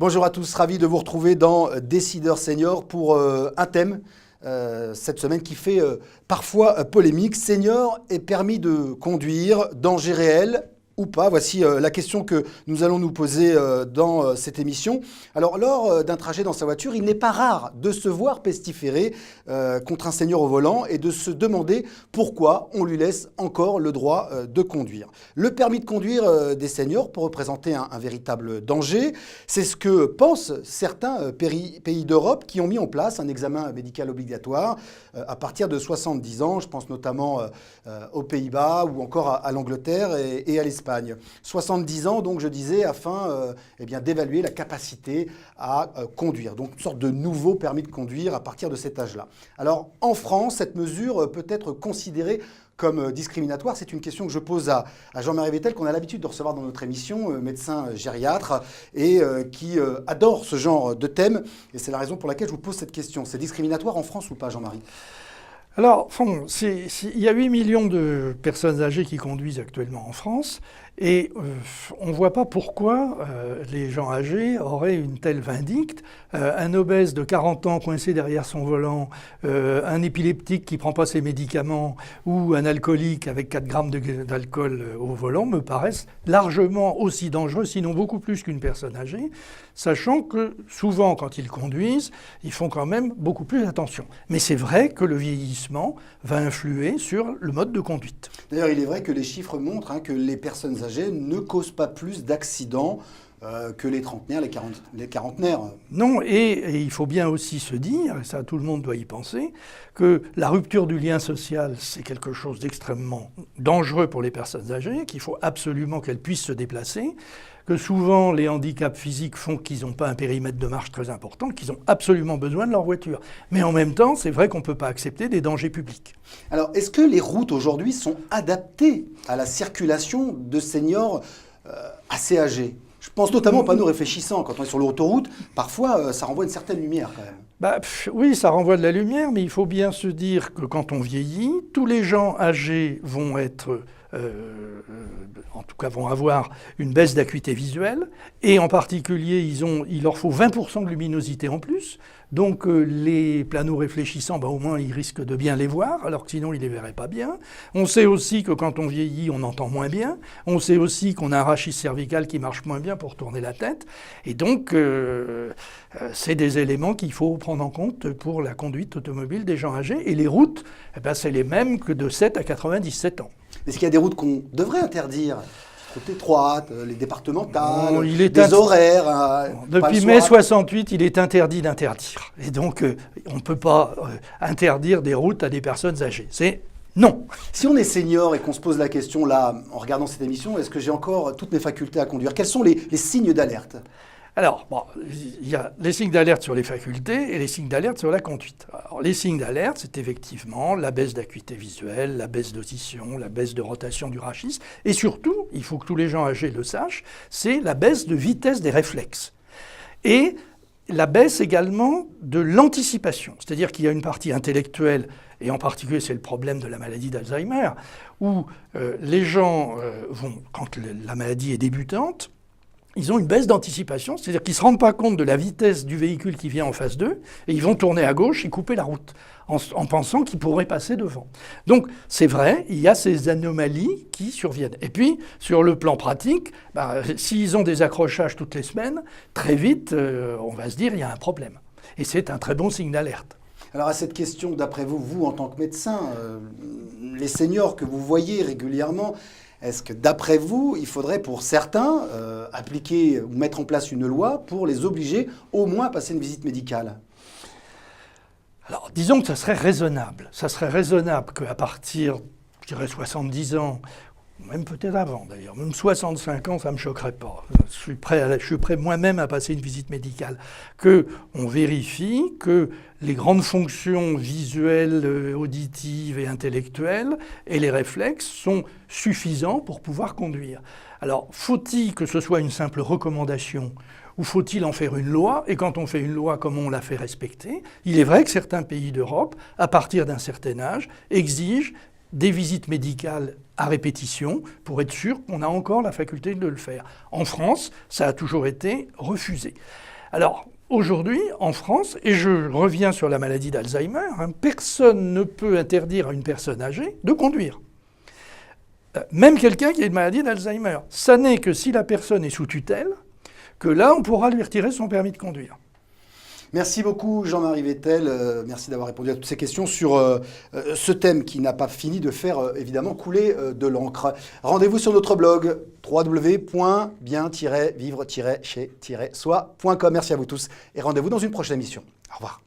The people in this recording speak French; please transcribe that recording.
Bonjour à tous, ravi de vous retrouver dans Décideurs Seniors pour un thème cette semaine qui fait parfois polémique. Senior et permis de conduire, danger réel ou pas? Voici la question que nous allons nous poser dans cette émission. Alors, lors d'un trajet dans sa voiture, il n'est pas rare de se voir pestiférer contre un senior au volant et de se demander pourquoi on lui laisse encore le droit de conduire. Le permis de conduire des seniors peut représenter un véritable danger. C'est ce que pensent certains pays d'Europe qui ont mis en place un examen médical obligatoire à partir de 70 ans. Je pense notamment aux Pays-Bas ou encore à l'Angleterre et à l'Espagne. 70 ans, donc je disais, afin d'évaluer la capacité à conduire. Donc une sorte de nouveau permis de conduire à partir de cet âge-là. Alors en France, cette mesure peut être considérée comme discriminatoire. C'est une question que je pose à Jean-Marie Vettel, qu'on a l'habitude de recevoir dans notre émission, médecin gériatre, et qui adore ce genre de thème. Et c'est la raison pour laquelle je vous pose cette question. C'est discriminatoire en France ou pas, Jean-Marie ? Alors, il y a 8 millions de personnes âgées qui conduisent actuellement en France et on ne voit pas pourquoi les gens âgés auraient une telle vindicte. Un obèse de 40 ans coincé derrière son volant, un épileptique qui ne prend pas ses médicaments ou un alcoolique avec 4 grammes d'alcool au volant me paraissent largement aussi dangereux, sinon beaucoup plus qu'une personne âgée, sachant que souvent quand ils conduisent, ils font quand même beaucoup plus attention. Mais c'est vrai que le vieillissement va influer sur le mode de conduite. D'ailleurs, il est vrai que les chiffres montrent que les personnes âgées ne causent pas plus d'accidents que les trentenaires, les quarantenaires. Non, et il faut bien aussi se dire, et ça tout le monde doit y penser, que la rupture du lien social, c'est quelque chose d'extrêmement dangereux pour les personnes âgées, qu'il faut absolument qu'elles puissent se déplacer, que souvent les handicaps physiques font qu'ils n'ont pas un périmètre de marche très important, qu'ils ont absolument besoin de leur voiture. Mais en même temps, c'est vrai qu'on ne peut pas accepter des dangers publics. Alors, est-ce que les routes aujourd'hui sont adaptées à la circulation de seniors assez âgés ? Je pense notamment aux panneaux réfléchissants. Quand on est sur l'autoroute, parfois, ça renvoie une certaine lumière quand même. Oui, ça renvoie de la lumière, mais il faut bien se dire que quand on vieillit, tous les gens âgés vont être... en tout cas vont avoir une baisse d'acuité visuelle, et en particulier, il leur faut 20% de luminosité en plus. Donc les panneaux réfléchissants, au moins ils risquent de bien les voir, alors que sinon ils ne les verraient pas bien. On sait aussi que quand on vieillit, on entend moins bien. On sait aussi qu'on a un rachis cervical qui marche moins bien pour tourner la tête. Et donc c'est des éléments qu'il faut prendre en compte pour la conduite automobile des gens âgés. Et les routes, c'est les mêmes que de 7 à 97 ans. Est-ce qu'il y a des routes qu'on devrait interdire ? Routes étroites, les départementales, des horaires. Depuis mai 68, il est interdit d'interdire. Et donc, on ne peut pas interdire des routes à des personnes âgées. C'est non. Si on est senior et qu'on se pose la question, là, en regardant cette émission, est-ce que j'ai encore toutes mes facultés à conduire ? Quels sont les signes d'alerte ? Alors, il y a les signes d'alerte sur les facultés et les signes d'alerte sur la conduite. Alors, les signes d'alerte, c'est effectivement la baisse d'acuité visuelle, la baisse d'audition, la baisse de rotation du rachis, et surtout, il faut que tous les gens âgés le sachent, c'est la baisse de vitesse des réflexes. Et la baisse également de l'anticipation, c'est-à-dire qu'il y a une partie intellectuelle, et en particulier c'est le problème de la maladie d'Alzheimer, où les gens vont, quand la maladie est débutante, ils ont une baisse d'anticipation, c'est-à-dire qu'ils ne se rendent pas compte de la vitesse du véhicule qui vient en face d'eux, et ils vont tourner à gauche et couper la route, en pensant qu'ils pourraient passer devant. Donc c'est vrai, il y a ces anomalies qui surviennent. Et puis, sur le plan pratique, s'ils ont des accrochages toutes les semaines, très vite, on va se dire qu'il y a un problème. Et c'est un très bon signe d'alerte. Alors à cette question, d'après vous, vous en tant que médecin, les seniors que vous voyez régulièrement, est-ce que, d'après vous, il faudrait pour certains appliquer ou mettre en place une loi pour les obliger au moins à passer une visite médicale ? Alors, disons que ça serait raisonnable. Ça serait raisonnable qu'à partir, je dirais, 70 ans, même peut-être avant d'ailleurs, même 65 ans, ça ne me choquerait pas. Je suis prêt moi-même à passer une visite médicale. Qu'on vérifie que les grandes fonctions visuelles, auditives et intellectuelles et les réflexes sont suffisants pour pouvoir conduire. Alors, faut-il que ce soit une simple recommandation ou faut-il en faire une loi ? Et quand on fait une loi, comment on la fait respecter ? Il est vrai que certains pays d'Europe, à partir d'un certain âge, exigent des visites médicales à répétition pour être sûr qu'on a encore la faculté de le faire. En France, ça a toujours été refusé. Alors, aujourd'hui, en France, et je reviens sur la maladie d'Alzheimer, personne ne peut interdire à une personne âgée de conduire. Même quelqu'un qui a une maladie d'Alzheimer. Ça n'est que si la personne est sous tutelle, que là, on pourra lui retirer son permis de conduire. Merci beaucoup Jean-Marie Vettel, merci d'avoir répondu à toutes ces questions sur ce thème qui n'a pas fini de faire évidemment couler de l'encre. Rendez-vous sur notre blog www.bien-vivre-chez-soi.com. Merci à vous tous et rendez-vous dans une prochaine émission. Au revoir.